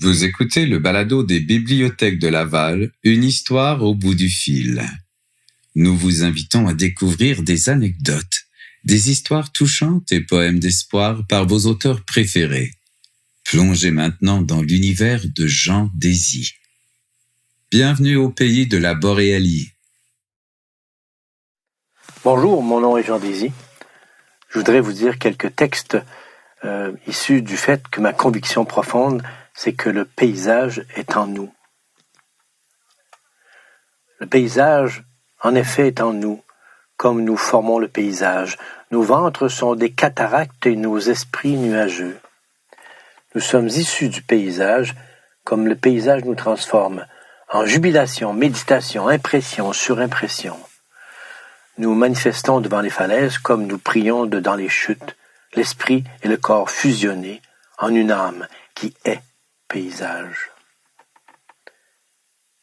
Vous écoutez le balado des Bibliothèques de Laval, une histoire au bout du fil. Nous vous invitons à découvrir des anecdotes, des histoires touchantes et poèmes d'espoir par vos auteurs préférés. Plongez maintenant dans l'univers de Jean Désy. Bienvenue au pays de la Boréalie. Bonjour, mon nom est Jean Désy. Je voudrais vous dire quelques textes issus du fait que ma conviction profonde, c'est que le paysage est en nous. Le paysage, en effet, est en nous, comme nous formons le paysage. Nos ventres sont des cataractes et nos esprits nuageux. Nous sommes issus du paysage, comme le paysage nous transforme, en jubilation, méditation, impression, surimpression. Nous manifestons devant les falaises comme nous prions dans les chutes, l'esprit et le corps fusionnés en une âme qui est paysage.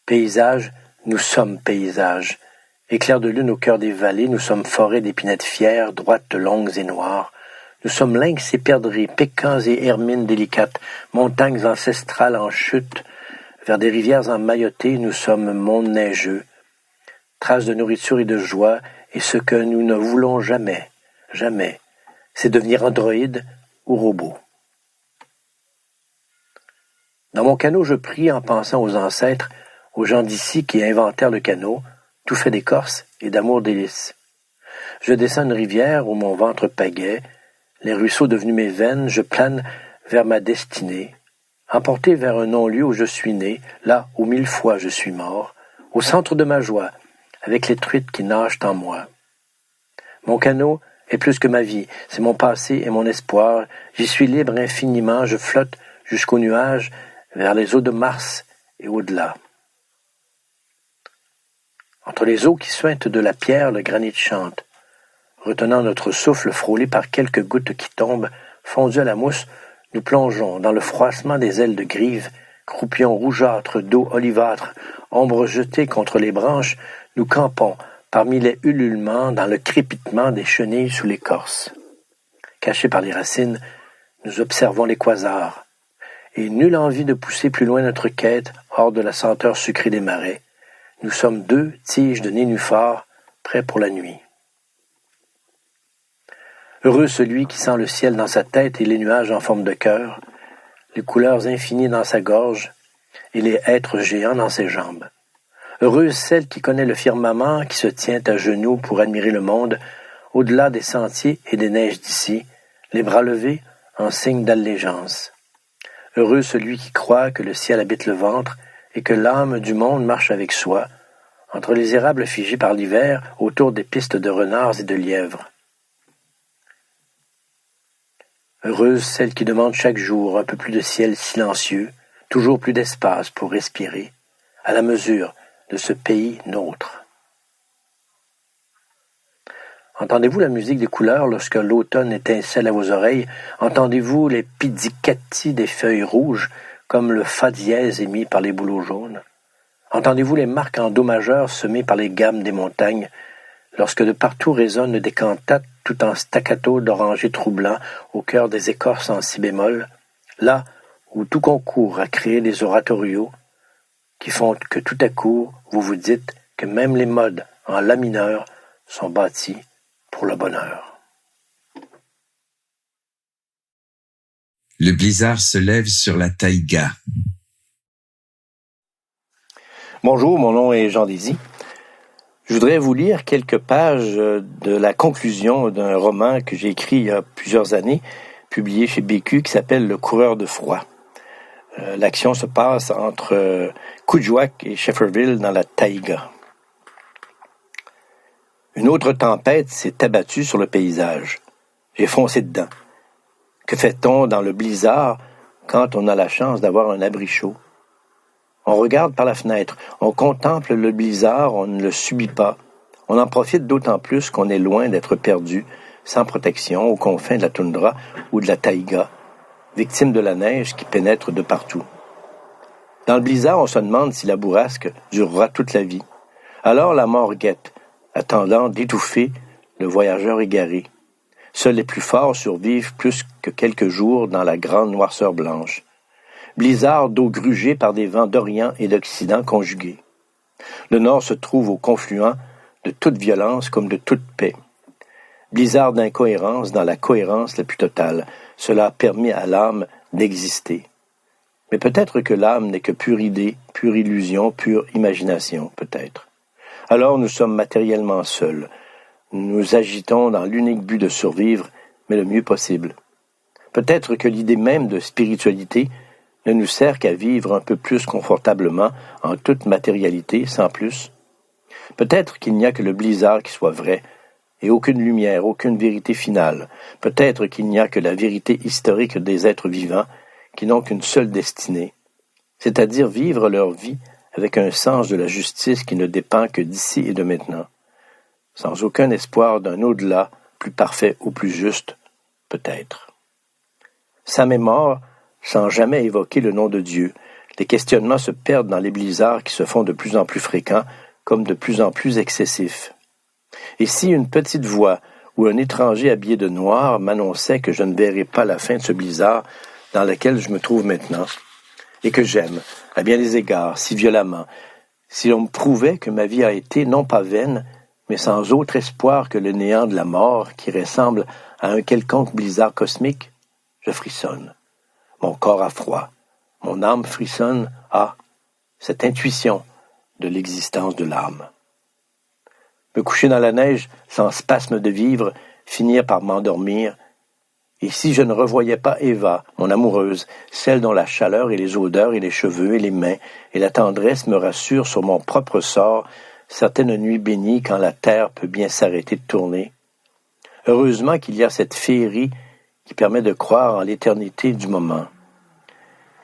Paysage, nous sommes paysage. Éclairs de lune au cœur des vallées, nous sommes forêts d'épinettes fières, droites, longues et noires. Nous sommes lynx et perdrix, pécans et hermines délicates, montagnes ancestrales en chute, vers des rivières emmaillotées, nous sommes monts neigeux, traces de nourriture et de joie, et ce que nous ne voulons jamais, c'est devenir androïde ou robot. Dans mon canot, je prie en pensant aux ancêtres, aux gens d'ici qui inventèrent le canot, tout fait d'écorce et d'amour délice. Je descends une rivière où mon ventre pagaie, les ruisseaux devenus mes veines, je plane vers ma destinée, emporté vers un non-lieu où je suis né, là où 1000 fois je suis mort, au centre de ma joie, avec les truites qui nagent en moi. Mon canot est plus que ma vie, c'est mon passé et mon espoir, j'y suis libre infiniment, je flotte jusqu'aux nuages, vers les eaux de Mars et au-delà. Entre les eaux qui suintent de la pierre, le granit chante. Retenant notre souffle frôlé par quelques gouttes qui tombent, fondues à la mousse, nous plongeons dans le froissement des ailes de grive, croupions rougeâtres d'eau olivâtre, ombre jetée contre les branches, nous campons parmi les ululements dans le crépitement des chenilles sous l'écorce. Cachés par les racines, nous observons les quasars, et nulle envie de pousser plus loin notre quête hors de la senteur sucrée des marais. Nous sommes 2 tiges de nénuphars prêts pour la nuit. Heureux celui qui sent le ciel dans sa tête et les nuages en forme de cœur, les couleurs infinies dans sa gorge et les êtres géants dans ses jambes. Heureuse celle qui connaît le firmament, qui se tient à genoux pour admirer le monde, au-delà des sentiers et des neiges d'ici, les bras levés en signe d'allégeance. Heureux celui qui croit que le ciel habite le ventre et que l'âme du monde marche avec soi, entre les érables figés par l'hiver, autour des pistes de renards et de lièvres. Heureuse celle qui demande chaque jour un peu plus de ciel silencieux, toujours plus d'espace pour respirer, à la mesure de ce pays nôtre. Entendez-vous la musique des couleurs lorsque l'automne étincelle à vos oreilles? Entendez-vous les pizzicati des feuilles rouges comme le fa dièse émis par les bouleaux jaunes? Entendez-vous les marques en do majeur semées par les gammes des montagnes lorsque de partout résonnent des cantates tout en staccato d'orangers troublants au cœur des écorces en si bémol, là où tout concourt à créer des oratorios qui font que tout à coup vous vous dites que même les modes en la mineur sont bâtis pour le bonheur. Le blizzard se lève sur la taïga. Bonjour, mon nom est Jean Désy. Je voudrais vous lire quelques pages de la conclusion d'un roman que j'ai écrit il y a plusieurs années, publié chez BQ, qui s'appelle Le coureur de froid. L'action se passe entre Coudjouac et Shefferville dans la taïga. Une autre tempête s'est abattue sur le paysage. J'ai foncé dedans. Que fait-on dans le blizzard quand on a la chance d'avoir un abri chaud? On regarde par la fenêtre, on contemple le blizzard, on ne le subit pas. On en profite d'autant plus qu'on est loin d'être perdu, sans protection, aux confins de la toundra ou de la taïga, victime de la neige qui pénètre de partout. Dans le blizzard, on se demande si la bourrasque durera toute la vie. Alors la mort guette, attendant d'étouffer le voyageur égaré. Seuls les plus forts survivent plus que quelques jours dans la grande noirceur blanche. blizzard d'eau grugée par des vents d'Orient et d'Occident conjugués. Le Nord se trouve au confluent de toute violence comme de toute paix. Blizzard d'incohérence dans la cohérence la plus totale. Cela permet à l'âme d'exister. Mais peut-être que l'âme n'est que pure idée, pure illusion, pure imagination, peut-être. Alors nous sommes matériellement seuls. Nous nous agitons dans l'unique but de survivre, mais le mieux possible. Peut-être que l'idée même de spiritualité ne nous sert qu'à vivre un peu plus confortablement en toute matérialité, sans plus. Peut-être qu'il n'y a que le blizzard qui soit vrai, et aucune lumière, aucune vérité finale. Peut-être qu'il n'y a que la vérité historique des êtres vivants, qui n'ont qu'une seule destinée, c'est-à-dire vivre leur vie avec un sens de la justice qui ne dépend que d'ici et de maintenant, sans aucun espoir d'un au-delà plus parfait ou plus juste, peut-être. Sa mémoire, sans jamais évoquer le nom de Dieu, les questionnements se perdent dans les blizzards qui se font de plus en plus fréquents, comme de plus en plus excessifs. Et si une petite voix ou un étranger habillé de noir m'annonçait que je ne verrais pas la fin de ce blizzard dans lequel je me trouve maintenant, et que j'aime, à bien des égards, si violemment, si l'on me prouvait que ma vie a été non pas vaine, mais sans autre espoir que le néant de la mort qui ressemble à un quelconque blizzard cosmique, je frissonne. Mon corps a froid, mon âme frissonne à cette intuition de l'existence de l'âme. Me coucher dans la neige sans spasme de vivre, finir par m'endormir, et si je ne revoyais pas Eva, mon amoureuse, celle dont la chaleur et les odeurs et les cheveux et les mains et la tendresse me rassurent sur mon propre sort, certaines nuits bénies quand la terre peut bien s'arrêter de tourner. Heureusement qu'il y a cette féerie qui permet de croire en l'éternité du moment.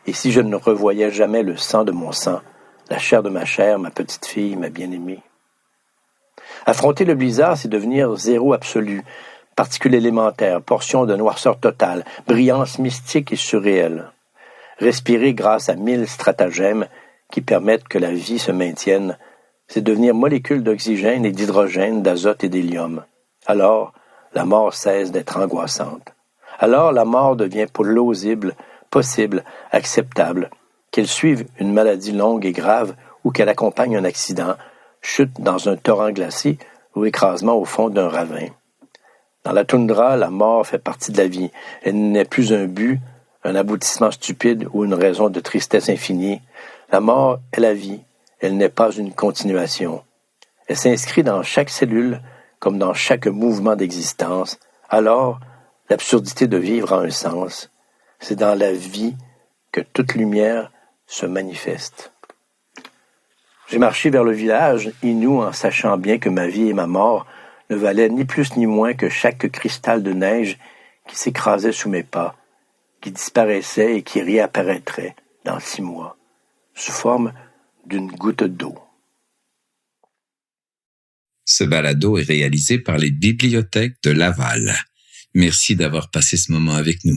Et si je ne revoyais jamais le sang de mon sang, la chair de ma chair, ma petite fille, ma bien-aimée. Affronter le blizzard, c'est devenir zéro absolu, particule élémentaire, portion de noirceur totale, brillance mystique et surréelle. Respirer grâce à 1000 stratagèmes qui permettent que la vie se maintienne, c'est devenir molécule d'oxygène et d'hydrogène, d'azote et d'hélium. Alors, la mort cesse d'être angoissante. Alors, la mort devient plausible, possible, acceptable, qu'elle suive une maladie longue et grave ou qu'elle accompagne un accident, chute dans un torrent glacé ou écrasement au fond d'un ravin. Dans la toundra, la mort fait partie de la vie. Elle n'est plus un but, un aboutissement stupide ou une raison de tristesse infinie. La mort est la vie. Elle n'est pas une continuation. Elle s'inscrit dans chaque cellule comme dans chaque mouvement d'existence. Alors, l'absurdité de vivre a un sens. C'est dans la vie que toute lumière se manifeste. J'ai marché vers le village, inou en sachant bien que ma vie et ma mort ne valaient ni plus ni moins que chaque cristal de neige qui s'écrasait sous mes pas, qui disparaissait et qui réapparaîtrait dans 6 mois, sous forme d'une goutte d'eau. Ce balado est réalisé par les bibliothèques de Laval. Merci d'avoir passé ce moment avec nous.